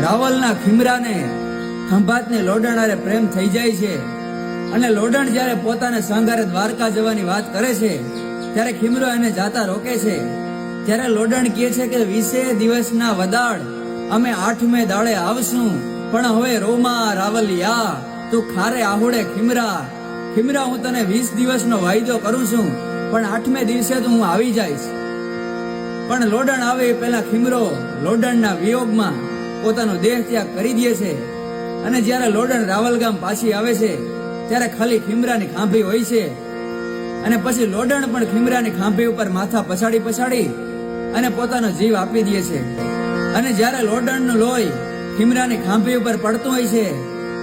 રાવલના ખીમરાને ખંભાતને લોડણ પ્રેમ થઈ જાય છે અને લોડણ જ્યારે પોતાને સંગારે દ્વારકા જવાની વાત કરે છે ત્યારે ખીમરો એને જાતા રોકે છે। ત્યારે લોડણ કહે છે કે 20 દિવસના વદાળ અમે 8મે દાડે આવશું, પણ હવે રોમા રાવલિયા તું ખારે આહુડે ખીમરા હું તને 20 દિવસનો વાયદો કરું છું, પણ 8મે દિવસે તો હું આવી જઈશ। પણ લોડણ આવે પેલા ખીમરો લોડણના વિયોગમાં પોતાનો દેહ ત્યાગ કરી દે છે અને જ્યારે લોડણ રાવલ ગામ પાછી આવે છે ત્યારે ખાલી ખીમરાની ખાંભી હોય છે અને પછી લોડણ પણ ખીમરાની ખાંભી ઉપર માથા પછાડી અને પોતાનો જીવ આપી દે છે। અને જ્યારે લોડણનું લોહી ખીમરાની ખાંભી ઉપર પડતું હોય છે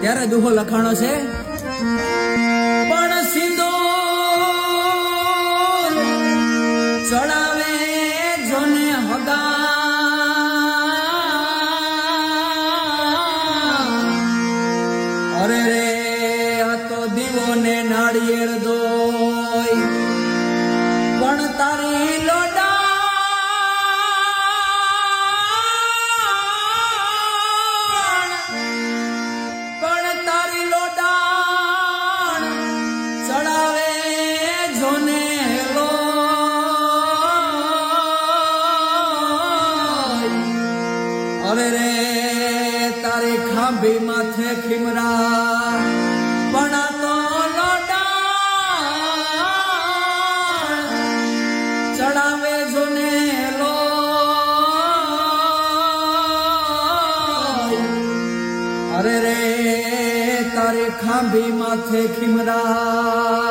ત્યારે દુહો લખાણો છે, પણ સિંદૂર ચડાવે જોને હગા અરે રે આ તો દીવો ને નાળિયેર દોય, પણ તારી લોડાણ ચડાવે જોને અરે રે તારી ખાંભી માથે ખીમરા પણ આ તો લોડાણ ચડાવે જોને અરે રે તારી ખાંભી માથે ખીમરા